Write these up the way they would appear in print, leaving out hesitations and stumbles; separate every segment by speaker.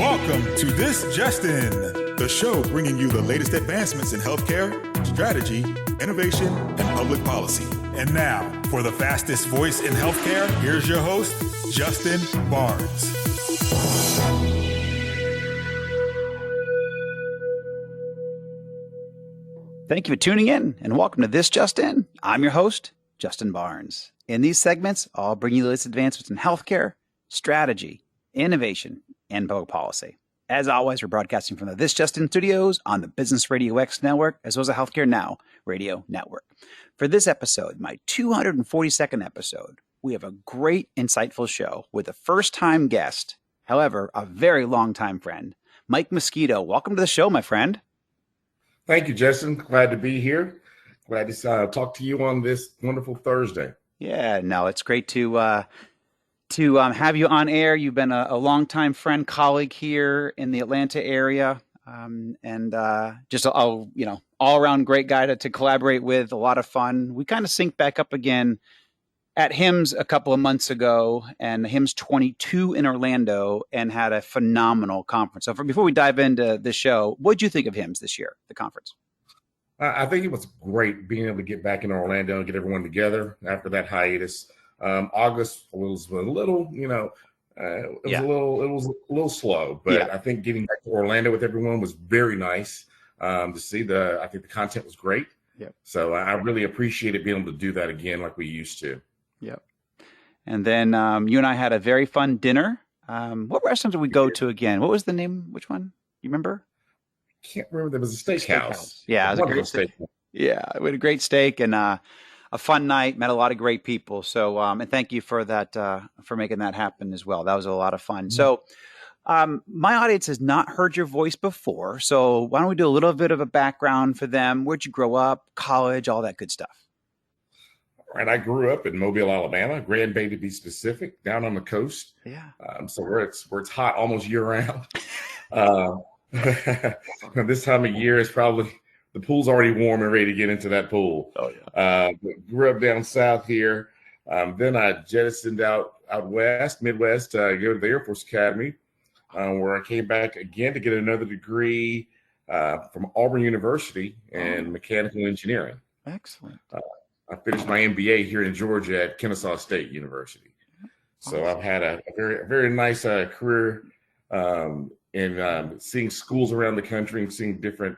Speaker 1: Welcome to This Just In, the show bringing you the latest advancements in healthcare, strategy, innovation, and public policy. And now, for the fastest voice in healthcare, here's your host, Justin Barnes.
Speaker 2: Thank you for tuning in, and welcome to This Just In. I'm your host, Justin Barnes. In these segments, I'll bring you the latest advancements in healthcare, strategy, innovation, and public policy. As always, we're broadcasting from the This Just In studios on the Business Radio X network, as well as the Healthcare Now radio network. For this episode, my 242nd episode, we have a great, insightful show with a first-time guest, however, a very long-time friend, Mike Mosquito. Welcome to the show, my friend.
Speaker 3: Thank you, Justin. Glad to be here. Glad to talk to you on this wonderful Thursday.
Speaker 2: Yeah, no, it's great to have you on air. You've been a longtime friend, colleague here in the Atlanta area, and just all around great guy to collaborate with. A lot of fun. We kind of synced back up again at HIMSS a couple of months ago, and HIMSS 22 in Orlando, and had a phenomenal conference. So before we dive into the show, what did you think of HIMSS this year, the conference?
Speaker 3: I think it was great being able to get back in Orlando and get everyone together after that hiatus. August was a little, it was a little slow, but I think getting back to Orlando with everyone was very nice to see. I think the content was great.
Speaker 2: Yep.
Speaker 3: So I really appreciated being able to do that again like we used to.
Speaker 2: Yep. And then you and I had a very fun dinner. What restaurant did we go to again? What was the name? Which one? You remember?
Speaker 3: Can't remember. There was a steakhouse.
Speaker 2: Yeah, it was a great steak. Yeah, we had a great steak and a fun night. Met a lot of great people. So, and thank you for that, for making that happen as well. That was a lot of fun. Mm-hmm. So, my audience has not heard your voice before. So, why don't we do a little bit of a background for them? Where'd you grow up? College? All that good stuff.
Speaker 3: All right, I grew up in Mobile, Alabama, Grand Bay to be specific, down on the coast.
Speaker 2: Yeah.
Speaker 3: So where it's hot almost year round. This time of year is probably the pool's already warm and ready to get into that pool.
Speaker 2: Oh yeah.
Speaker 3: But grew up down south here. Then I jettisoned out west, Midwest, go to the Air Force Academy, where I came back again to get another degree from Auburn University in mechanical engineering.
Speaker 2: Excellent.
Speaker 3: I finished my MBA here in Georgia at Kennesaw State University. So I've had a very nice career in seeing schools around the country and seeing different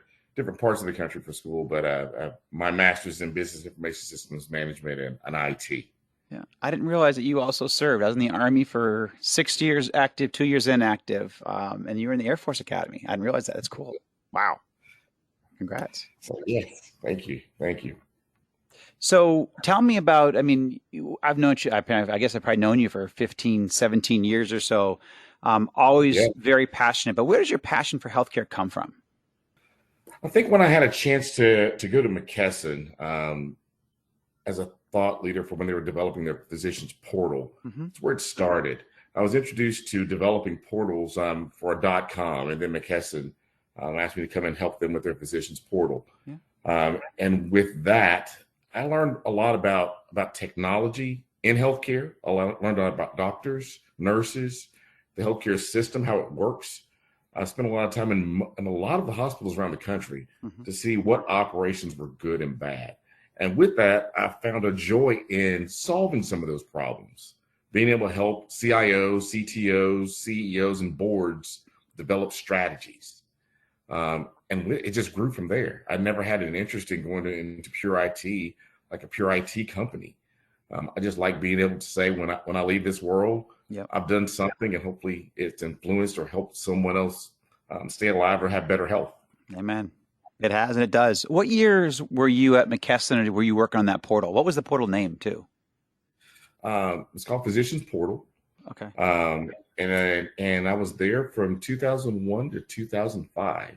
Speaker 3: parts of the country for school. But my master's in business information systems management and IT.
Speaker 2: Yeah, I didn't realize that you also served. I was in the Army for 6 years active, 2 years inactive, and you were in the Air Force Academy. I didn't realize that. That's cool. Wow. Congrats.
Speaker 3: So yes, thank you.
Speaker 2: So tell me about, I've known you, I guess I've probably known you for 15, 17 years or so. Always very passionate, but where does your passion for healthcare come from?
Speaker 3: I think when I had a chance to go to McKesson as a thought leader for when they were developing their physicians portal, that's where it started. I was introduced to developing portals for a .com, and then McKesson asked me to come and help them with their physicians portal. Yeah. And with that, I learned a lot about technology in healthcare. I learned about doctors, nurses, the healthcare system, how it works. I spent a lot of time in a lot of the hospitals around the country to see what operations were good and bad. And with that, I found a joy in solving some of those problems, being able to help CIOs, CTOs, CEOs, and boards develop strategies. And it just grew from there. I never had an interest in going into pure IT, like a pure IT company. I just like being able to say when I leave this world, I've done something, and hopefully it's influenced or helped someone else stay alive or have better health.
Speaker 2: Amen. It has, and it does. What years were you at McKesson, or were you working on that portal? What was the portal name too?
Speaker 3: It's called Physicians Portal.
Speaker 2: Okay.
Speaker 3: And I was there from 2001 to 2005.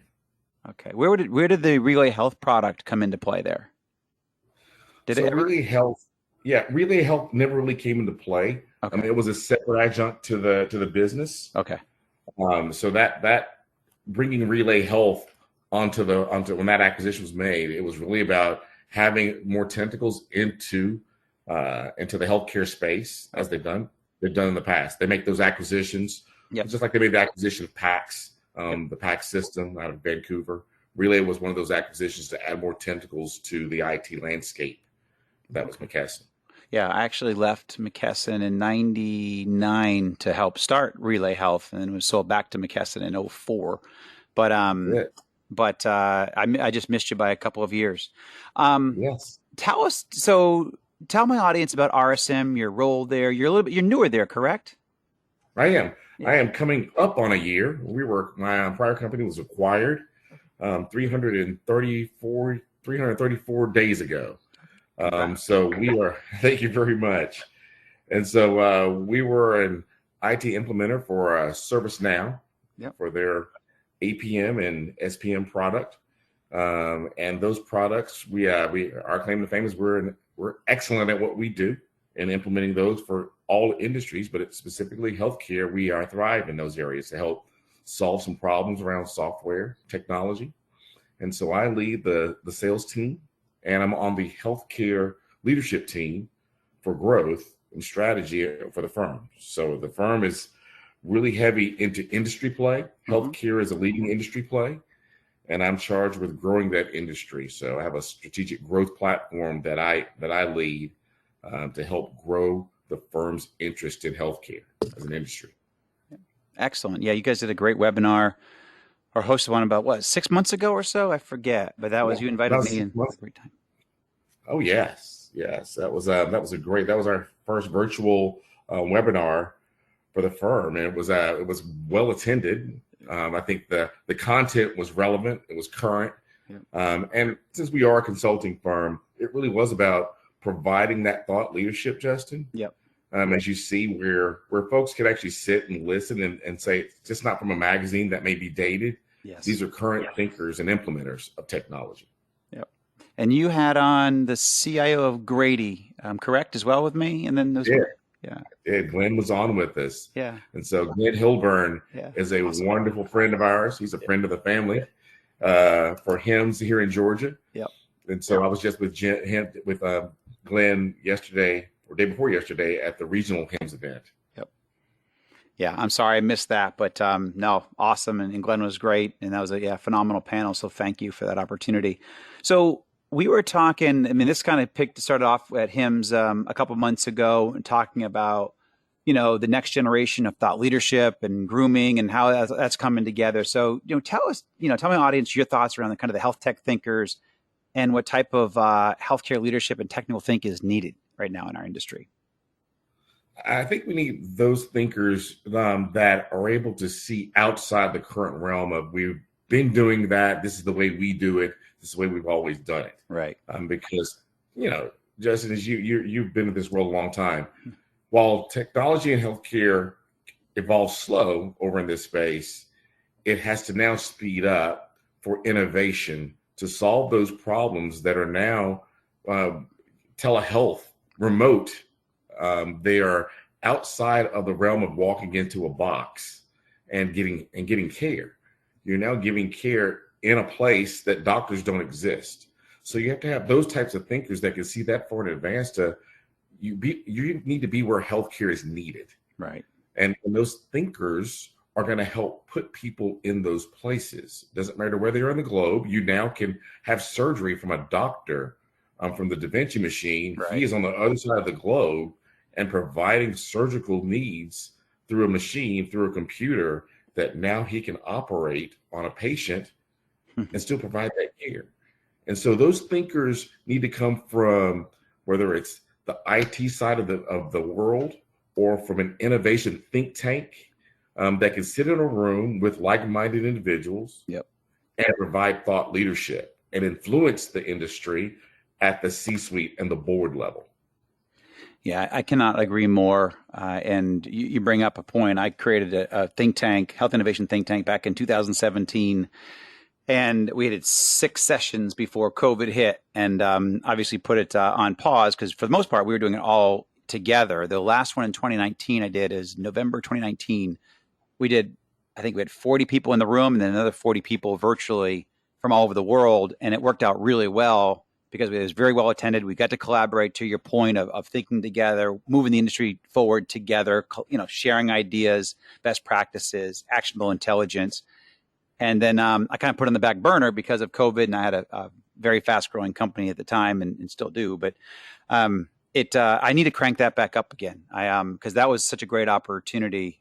Speaker 2: Okay. Where did the Relay Health product come into play there?
Speaker 3: Relay Health? Yeah, Relay Health never really came into play. Okay. It was a separate adjunct to the business.
Speaker 2: Okay.
Speaker 3: So that bringing Relay Health onto when that acquisition was made, it was really about having more tentacles into the healthcare space, as they've done in the past. They make those acquisitions
Speaker 2: Yep.
Speaker 3: It's just like they made the acquisition of PAX, the PAX system out of Vancouver. Relay was one of those acquisitions to add more tentacles to the IT landscape. That was McKesson.
Speaker 2: Yeah, I actually left McKesson in '99 to help start Relay Health, and then was sold back to McKesson in '04. But I just missed you by a couple of years.
Speaker 3: Yes.
Speaker 2: Tell my audience about RSM, your role there. You're newer there, correct?
Speaker 3: I am.
Speaker 2: Yeah.
Speaker 3: I am coming up on a year. My prior company was acquired 334 days ago. So we are, thank you very much. And so we were an IT implementer for ServiceNow for their APM and SPM product. And those products, our claim to fame is we're excellent at what we do and implementing those for all industries, but specifically healthcare. We are thrive in those areas to help solve some problems around software technology. And so I lead the sales team, and I'm on the healthcare leadership team for growth and strategy for the firm. So the firm is really heavy into industry play. Healthcare is a leading industry play, and I'm charged with growing that industry. So I have a strategic growth platform that I lead to help grow the firm's interest in healthcare as an industry.
Speaker 2: Excellent. Yeah, you guys did a great webinar or hosted one about 6 months ago or so? I forget, but that was you invited me in. Great time.
Speaker 3: Oh yes. That was our first virtual webinar for the firm, and it was well attended. I think the content was relevant, it was current, and since we are a consulting firm, it really was about providing that thought leadership, Justin.
Speaker 2: Yep.
Speaker 3: As you see, where folks can actually sit and listen and say, it's just not from a magazine that may be dated.
Speaker 2: Yes.
Speaker 3: These are current thinkers and implementers of technology.
Speaker 2: Yep. And you had on the CIO of Grady, correct, as well with me? And then
Speaker 3: Glenn was on with us.
Speaker 2: Yeah.
Speaker 3: And so Glenn Hilburn is a wonderful friend of ours. He's a friend of the family for HIMSS here in Georgia.
Speaker 2: Yep.
Speaker 3: And so I was just with Glenn yesterday or day before yesterday at the regional HIMSS event.
Speaker 2: Yep. Yeah, I'm sorry I missed that, but no, awesome. And Glenn was great. And that was a phenomenal panel. So thank you for that opportunity. So we were talking, this kind of started off at HIMSS a couple months ago and talking about, the next generation of thought leadership and grooming and how that's coming together. So, tell my audience your thoughts around the health tech thinkers and what type of healthcare leadership and technical think is needed right now in our industry.
Speaker 3: I think we need those thinkers that are able to see outside the current realm of we've been doing that. This is the way we do it. This is the way we've always done it.
Speaker 2: Right.
Speaker 3: Because, Justin, as you've been in this world a long time, while technology and healthcare evolves slow over in this space, it has to now speed up for innovation to solve those problems that are now telehealth, remote. They are outside of the realm of walking into a box and getting care. You're now giving care in a place that doctors don't exist. So you have to have those types of thinkers that can see that far in advance. You need to be where healthcare is needed.
Speaker 2: Right.
Speaker 3: And those thinkers are going to help put people in those places. Doesn't matter where they are in the globe. You now can have surgery from a doctor from the Da Vinci machine. Right. He is on the other side of the globe and providing surgical needs through a machine, through a computer that now he can operate on a patient and still provide that care. And so those thinkers need to come from whether it's the IT side of the world or from an innovation think tank that can sit in a room with like-minded individuals and provide thought leadership and influence the industry at the C-suite and the board level.
Speaker 2: Yeah, I cannot agree more. And you bring up a point. I created a think tank, health innovation think tank back in 2017. And we had 6 sessions before COVID hit and obviously put it on pause because for the most part, we were doing it all together. The last one in 2019 I did is November 2019. I think we had 40 people in the room and then another 40 people virtually from all over the world. And it worked out really well because it was very well attended. We got to collaborate, to your point of thinking together, moving the industry forward together, sharing ideas, best practices, actionable intelligence. And then I kind of put it on the back burner because of COVID, and I had a very fast growing company at the time and still do. But I need to crank that back up again. Because that was such a great opportunity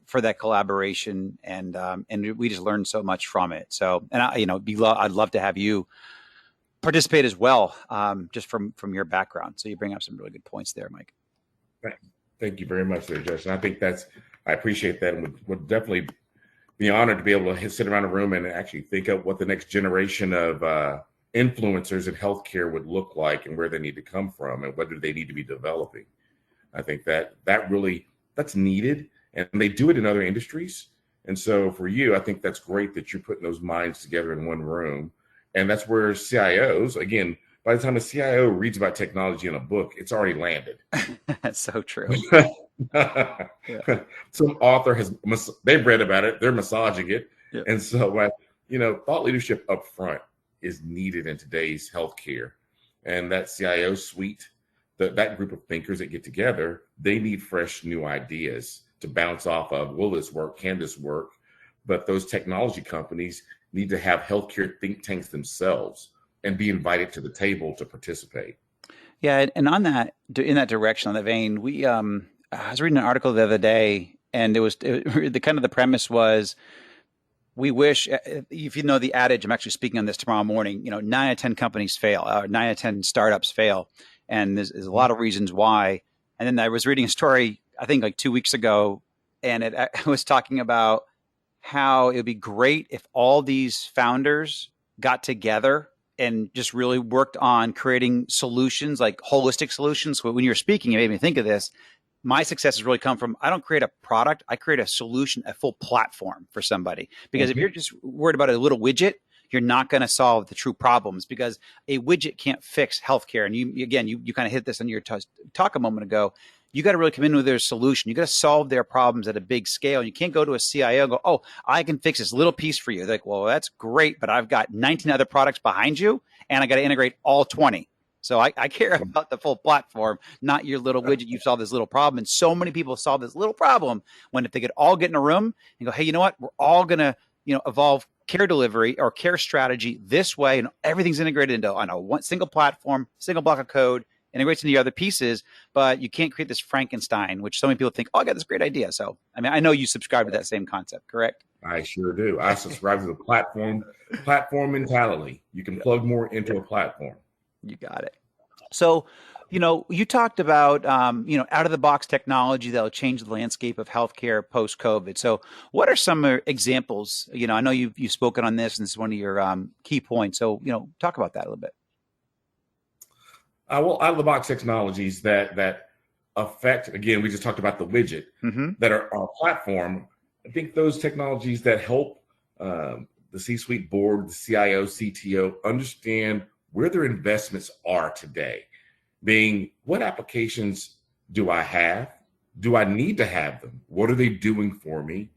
Speaker 2: for that collaboration, and we just learned so much from it. So, and I'd love to have you participate as well, just from your background. So you bring up some really good points there, Mike.
Speaker 3: Thank you very much there, Justin. I think I appreciate that, and would definitely be honored to be able to sit around a room and actually think of what the next generation of influencers in healthcare would look like and where they need to come from and whether they need to be developing. I think that's needed, and they do it in other industries. And so for you, I think that's great that you're putting those minds together in one room. And that's where CIOs, again, by the time a CIO reads about technology in a book, it's already landed.
Speaker 2: That's so true.
Speaker 3: Yeah. Some author they've read about it, they're massaging it. Yeah. And so, thought leadership up front is needed in today's healthcare. And that CIO suite, that group of thinkers that get together, they need fresh new ideas to bounce off of. Will this work? Can this work? But those technology companies need to have healthcare think tanks themselves and be invited to the table to participate.
Speaker 2: Yeah, and in that direction, on that vein, I was reading an article the other day, and the premise was, we wish, if you know the adage, I'm actually speaking on this tomorrow morning, 9 out of 10 companies fail, 9 out of 10 startups fail. And there's a lot of reasons why. And then I was reading a story, I think like 2 weeks ago, and it was talking about how it would be great if all these founders got together and just really worked on creating solutions, like holistic solutions. So when you were speaking, it made me think of this. My success has really come from, I don't create a product, I create a solution, a full platform for somebody. Because if you're just worried about a little widget, you're not going to solve the true problems, because a widget can't fix healthcare. And you kind of hit this on your talk a moment ago. You got to really come in with their solution. You got to solve their problems at a big scale. And you can't go to a CIO and go, oh, I can fix this little piece for you. They're like, well, that's great, but I've got 19 other products behind you, and I got to integrate all 20. So I care about the full platform, not your little widget. You've solved this little problem. And so many people solve this little problem when if they could all get in a room and go, hey, you know what? We're all going to, evolve care delivery or care strategy this way. And everything's integrated into one single platform, single block of code, integrates into the other pieces. But you can't create this Frankenstein, which so many people think, oh, I got this great idea. So, I know you subscribe to that same concept, correct?
Speaker 3: I sure do. I subscribe to the platform mentality. You can plug more into a platform.
Speaker 2: You got it. So, you talked about, out of the box technology that'll change the landscape of healthcare post COVID. So what are some examples? I know you've spoken on this, and this is one of your key points. So, talk about that a little bit.
Speaker 3: Well, out of the box technologies that affect, again, we just talked about the widget that are our platform. I think those technologies that help the C-suite board, the CIO, CTO understand where their investments are today, being what applications do I have? Do I need to have them? What are they doing for me?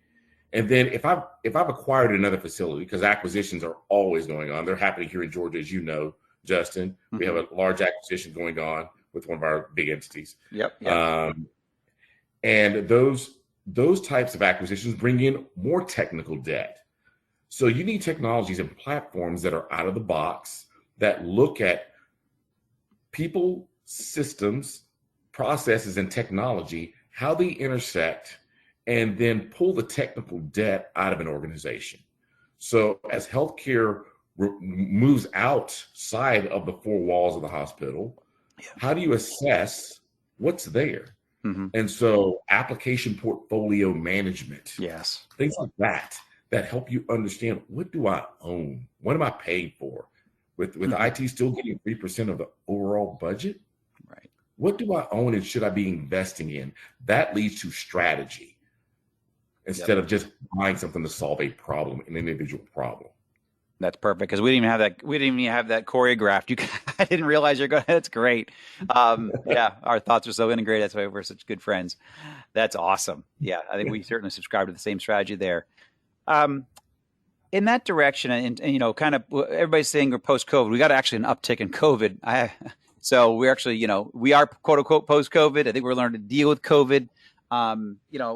Speaker 3: And then if I've acquired another facility, because acquisitions are always going on, they're happening here in Georgia, as you know, Justin. We have a large acquisition going on with one of our big entities. Yep. And those types of acquisitions bring in more technical debt. So you need technologies and platforms that are out of the box, that look at people, systems, processes, and technology, how they intersect, and then pull the technical debt out of an organization. So as healthcare moves outside of the four walls of the hospital, how do you assess what's there? And so application portfolio management, things like that help you understand, what do I own? What am I paying for? With IT still getting 3% of the overall budget, right? What do I own and should I be investing in? That leads to strategy instead of just buying something to solve a problem, an individual problem.
Speaker 2: That's perfect, because we didn't even have that. We didn't even have that choreographed. I didn't realize you're going. That's great. Our thoughts are so integrated. That's why we're such good friends. That's awesome. Yeah, I think we certainly subscribe to the same strategy there. in that direction, and kind of everybody's saying we're post-COVID. We got actually an uptick in COVID. So we're actually, we are quote unquote post-COVID. I think we're learning to deal with COVID,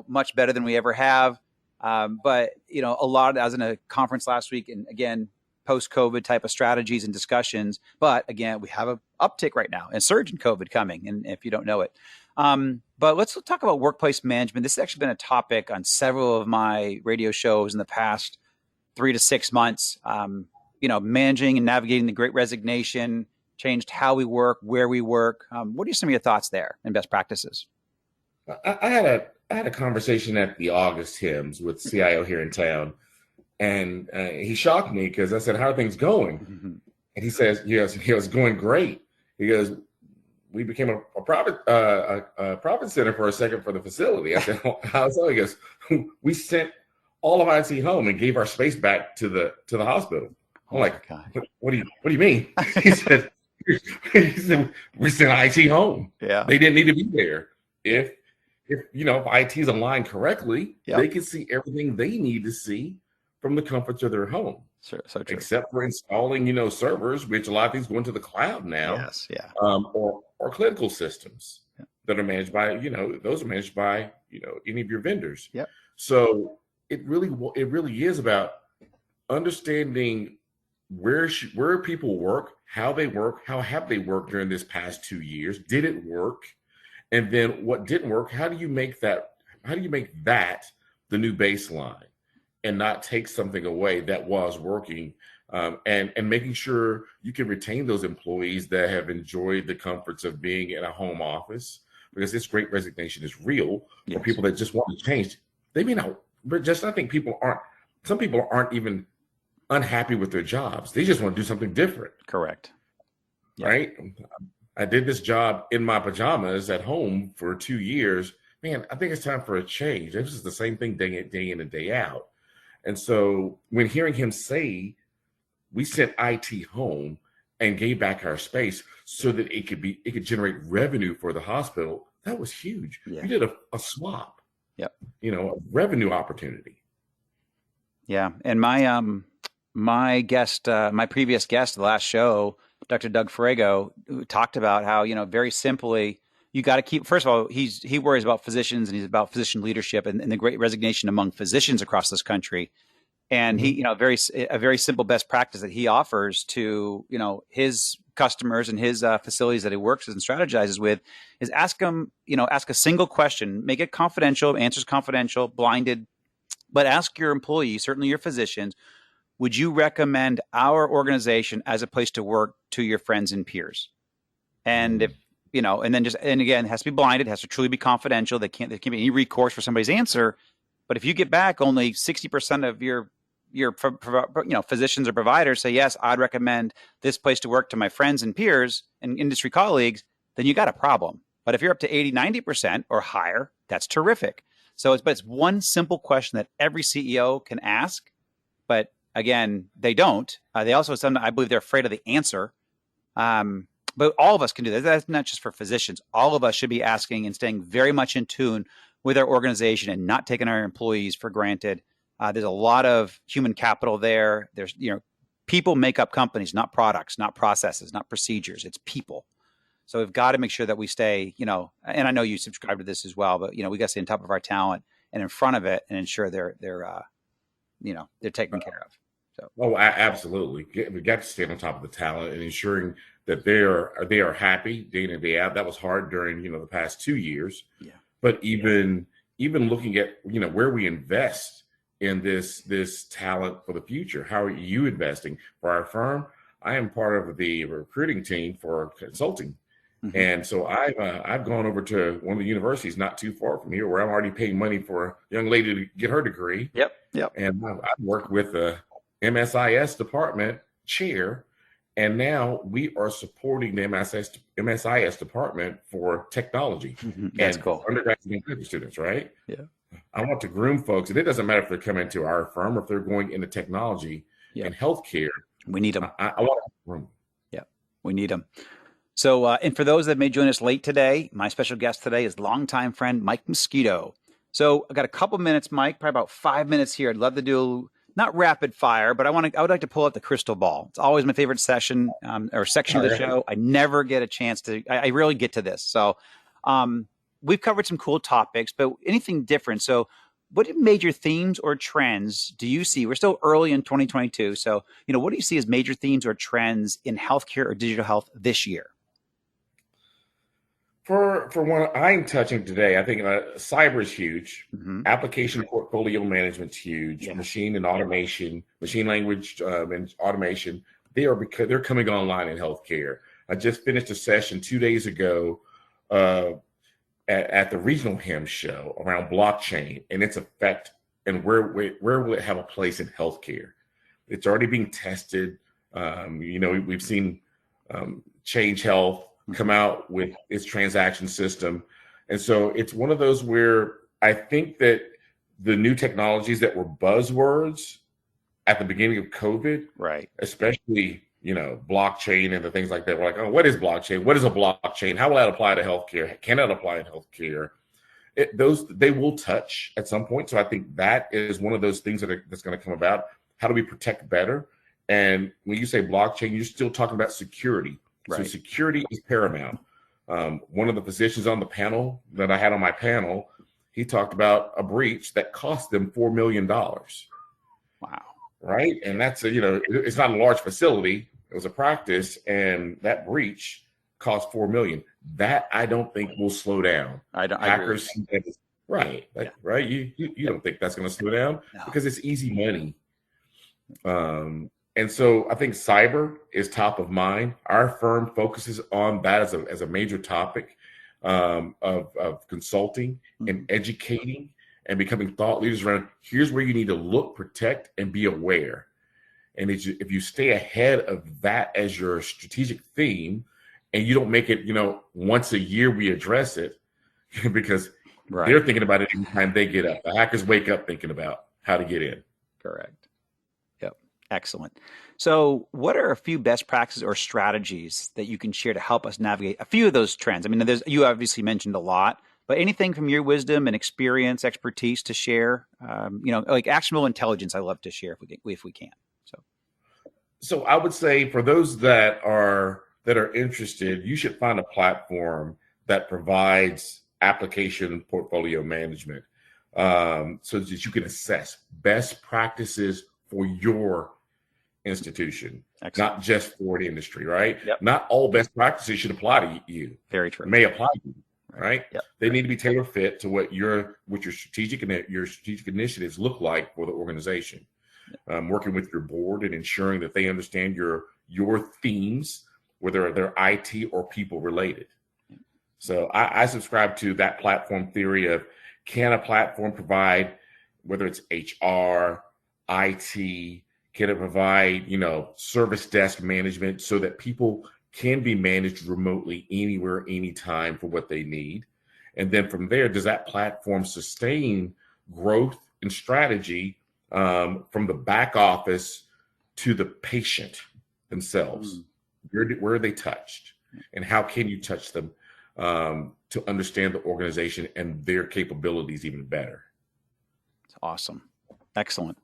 Speaker 2: much better than we ever have. But a lot. I was in a conference last week, and again, post-COVID type of strategies and discussions. But again, we have an uptick right now, and surge in COVID coming, and if you don't know it. But let's talk about workplace management. This has actually been a topic on several of my radio shows in the past 3 to 6 months. Managing and navigating the Great Resignation changed how we work, where we work. What are some of your thoughts there and best practices?
Speaker 3: I had a conversation at the August HIMSS with CIO here in town, and he shocked me because I said, "How are things going?" Mm-hmm. And he says, "Yes, he was going great." He goes, "We became a profit center for a second for the facility." I said, "How so?" He goes, "We sent all of IT home and gave our space back to the hospital." I'm like, what do you mean? He said, "We sent IT home.
Speaker 2: Yeah,
Speaker 3: they didn't need to be there. If IT is aligned correctly, they can see everything they need to see from the comforts of their home."
Speaker 2: Sure, so true.
Speaker 3: Except for installing, servers, which a lot of things go into the cloud now.
Speaker 2: Yes, yeah.
Speaker 3: Or clinical systems that are managed by, those are managed by, any of your vendors.
Speaker 2: Yep.
Speaker 3: So it really is about understanding where people work, how have they worked during this past 2 years? Did it work? And then what didn't work? How do you make that the new baseline and not take something away that was working? And making sure you can retain those employees that have enjoyed the comforts of being in a home office, because this Great Resignation is real for people that just want to change. They may not, but I think some people aren't even unhappy with their jobs. They just want to do something different.
Speaker 2: Correct.
Speaker 3: Yep. Right? I did this job in my pajamas at home for 2 years. Man, I think it's time for a change. This is the same thing day in and day out. And so when hearing him say, we sent IT home and gave back our space so that it could generate revenue for the hospital, that was huge. Yeah. We did a swap.
Speaker 2: Yep.
Speaker 3: A revenue opportunity.
Speaker 2: Yeah. And my previous guest, the last show, Dr. Doug Ferrago, talked about how, very simply, you got to keep, first of all, he worries about physicians and he's about physician leadership and the Great Resignation among physicians across this country. And he, a very simple best practice that he offers to, his customers and his facilities that he works with and strategizes with is ask a single question, make it confidential, answers confidential, blinded, but ask your employees, certainly your physicians, would you recommend our organization as a place to work to your friends and peers? And if, and again, it has to be blinded, it has to truly be confidential. There can't be any recourse for somebody's answer. But if you get back only 60% of your physicians or providers say, yes, I'd recommend this place to work to my friends and peers and industry colleagues, then you got a problem. But if you're up to 80, 90% or higher, that's terrific. So it's one simple question that every CEO can ask, but again, they don't. They also, I believe they're afraid of the answer. But all of us can do that. That's not just for physicians. All of us should be asking and staying very much in tune with our organization and not taking our employees for granted. There's a lot of human capital there. There's, people make up companies, not products, not processes, not procedures. It's people. So we've got to make sure that we stay, and I know you subscribe to this as well, but, we got to stay on top of our talent and in front of it and ensure they're taken care of. So.
Speaker 3: Oh, absolutely. We got to stay on top of the talent and ensuring that they are happy day in and day out. That was hard during, the past 2 years. Yeah. But even looking at, where we invest in this talent for the future, how are you investing? For our firm, I am part of the recruiting team for consulting. Mm-hmm. And so I've gone over to one of the universities not too far from here where I'm already paying money for a young lady to get her degree.
Speaker 2: Yep.
Speaker 3: And I've worked with the MSIS department chair, and now we are supporting the MSIS department for technology.
Speaker 2: Mm-hmm. That's
Speaker 3: and
Speaker 2: cool.
Speaker 3: Undergraduate and graduate students, right?
Speaker 2: Yeah.
Speaker 3: I want to groom folks, and it doesn't matter if they're coming to our firm or if they're going into technology and healthcare.
Speaker 2: We need them.
Speaker 3: I want to groom.
Speaker 2: Yeah, we need them. So, and for those that may join us late today, my special guest today is longtime friend Mike Mosquito. So I got a couple minutes, Mike, probably about 5 minutes here. I'd love to do not rapid fire, but I would like to pull out the crystal ball. It's always my favorite session or section of the show. I never get a chance to. I really get to this. So we've covered some cool topics, but anything different? So what major themes or trends do you see? We're still early in 2022. So, what do you see as major themes or trends in healthcare or digital health this year?
Speaker 3: For what I'm touching today, I think cyber is huge. Application portfolio management's huge.
Speaker 2: Yeah.
Speaker 3: Machine and automation, machine language and automation, they're coming online in healthcare. I just finished a session 2 days ago at the regional HIM show around blockchain and its effect and where will it have a place in healthcare. It's already being tested. We've seen Change Health come out with its transaction system. And so it's one of those where I think that the new technologies that were buzzwords at the beginning of COVID,
Speaker 2: right,
Speaker 3: especially, blockchain and the things like that, we're like, oh, what is blockchain? What is a blockchain? How will that apply to healthcare? Can that apply in healthcare? They will touch at some point. So I think that is one of those things that's going to come about. How do we protect better? And when you say blockchain, you're still talking about security. Right. So security is paramount. One of the physicians on the panel that I had on my panel, he talked about a breach that cost them $4 million. Wow. Right. And that's it's not a large facility. It was a practice, and that breach cost $4 million. That I don't think will slow down. Hackers, right.
Speaker 2: Yeah.
Speaker 3: Right. You don't think that's going to slow down? No. Because it's easy money. And so I think cyber is top of mind. Our firm focuses on that as a major topic of consulting and educating and becoming thought leaders around here's where you need to look, protect, and be aware. And if you stay ahead of that as your strategic theme and you don't make it, once a year we address it because they're thinking about it every time they get up. The hackers wake up thinking about how to get in.
Speaker 2: Correct. Yep. Excellent. So what are a few best practices or strategies that you can share to help us navigate a few of those trends? I mean, you obviously mentioned a lot, but anything from your wisdom and experience, expertise to share, like actionable intelligence, I love to share if we can.
Speaker 3: So I would say for those that are interested, you should find a platform that provides application portfolio management so that you can assess best practices for your institution. Excellent. Not just for the industry, right?
Speaker 2: Yep.
Speaker 3: Not all best practices should apply to you.
Speaker 2: Very true.
Speaker 3: May apply to you, right?
Speaker 2: Yep.
Speaker 3: They need to be tailor fit to what your strategic initiatives look like for the organization. Working with your board and ensuring that they understand your themes, whether they're IT or people related. So I subscribe to that platform theory of can a platform provide, whether it's HR, IT, can it provide, service desk management so that people can be managed remotely anywhere, anytime for what they need? And then from there, does that platform sustain growth and strategy from the back office to the patient themselves? Where are they touched? And how can you touch them to understand the organization and their capabilities even better?
Speaker 2: It's awesome. Excellent.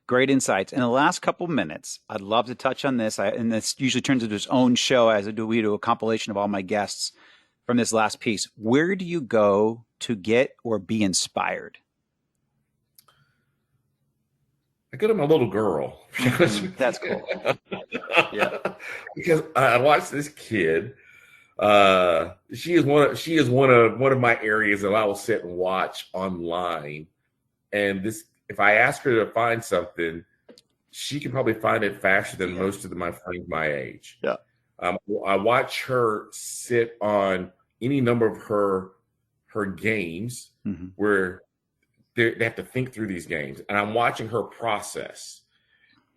Speaker 2: Great insights. In the last couple minutes, I'd love to touch on this. And this usually turns into its own show as we do a compilation of all my guests from this last piece. Where do you go to get or be inspired?
Speaker 3: I go to my little girl.
Speaker 2: That's cool. Yeah.
Speaker 3: Because I watched this kid. She is one of my areas that I will sit and watch online. And if I ask her to find something, she can probably find it faster than most of my friends my age.
Speaker 2: Yeah.
Speaker 3: I watch her sit on any number of her games where they have to think through these games, and I'm watching her process,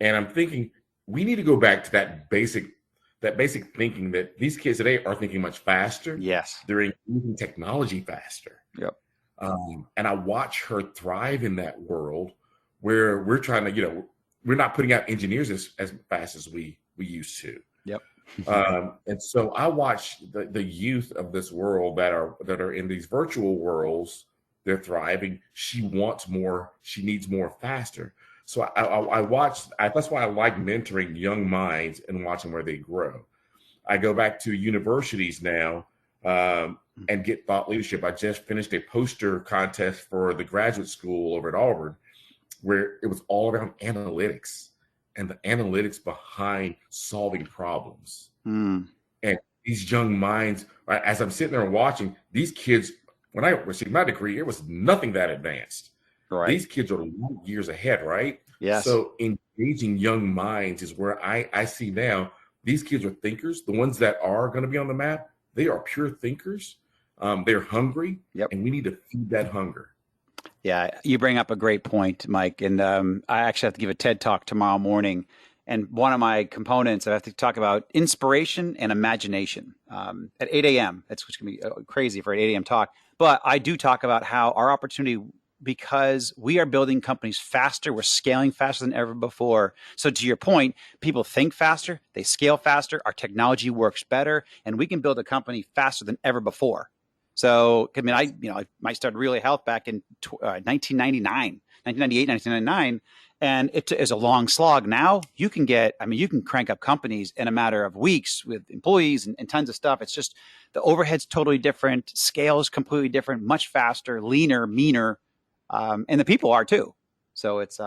Speaker 3: and I'm thinking we need to go back to that basic thinking that these kids today are thinking much faster.
Speaker 2: Yes,
Speaker 3: they're using technology faster.
Speaker 2: Yep.
Speaker 3: And I watch her thrive in that world where we're trying to, we're not putting out engineers as fast as we used to.
Speaker 2: Yep.
Speaker 3: And so I watch the youth of this world that are in these virtual worlds. They're thriving. She wants more. She needs more faster. So I watch. That's why I like mentoring young minds and watching where they grow. I go back to universities now and get thought leadership. I just finished a poster contest for the graduate school over at Auburn, where it was all around analytics and the analytics behind solving problems. And these young minds, as I'm sitting there and watching, these kids, when I received my degree, it was nothing that advanced. Right. These kids are years ahead, right?
Speaker 2: Yes.
Speaker 3: So engaging young minds is where I see now. These kids are thinkers. The ones that are going to be on the map, they are pure thinkers. They're hungry, and we need to feed that hunger.
Speaker 2: Yeah, you bring up a great point, Mike. And I actually have to give a TED Talk tomorrow morning. And one of my components, I have to talk about inspiration and imagination at 8 a.m. That's what's going to be crazy for an 8 a.m. talk. But I do talk about how our opportunity, because we are building companies faster, we're scaling faster than ever before. So to your point, people think faster, they scale faster, our technology works better, and we can build a company faster than ever before. So, I mean, I might start Relay Health back in 1998, 1999, and it is a long slog. Now you can crank up companies in a matter of weeks with employees and tons of stuff. It's just the overhead's totally different, scale is completely different, much faster, leaner, meaner. And the people are too. So it's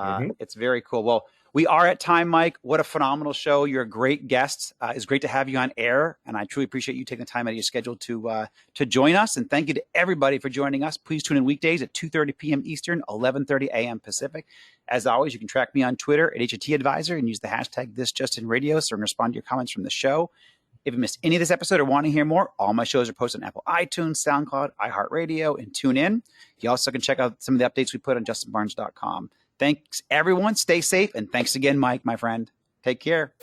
Speaker 2: very cool. Well, we are at time, Mike. What a phenomenal show. You're a great guest. It's great to have you on air. And I truly appreciate you taking the time out of your schedule to join us. And thank you to everybody for joining us. Please tune in weekdays at 2:30 p.m. Eastern, 11:30 a.m. Pacific. As always, you can track me on Twitter at HAT Advisor and use the hashtag ThisJustinRadio so I can respond to your comments from the show. If you missed any of this episode or want to hear more, all my shows are posted on Apple iTunes, SoundCloud, iHeartRadio, and TuneIn. You also can check out some of the updates we put on justinbarnes.com. Thanks, everyone. Stay safe. And thanks again, Mike, my friend. Take care.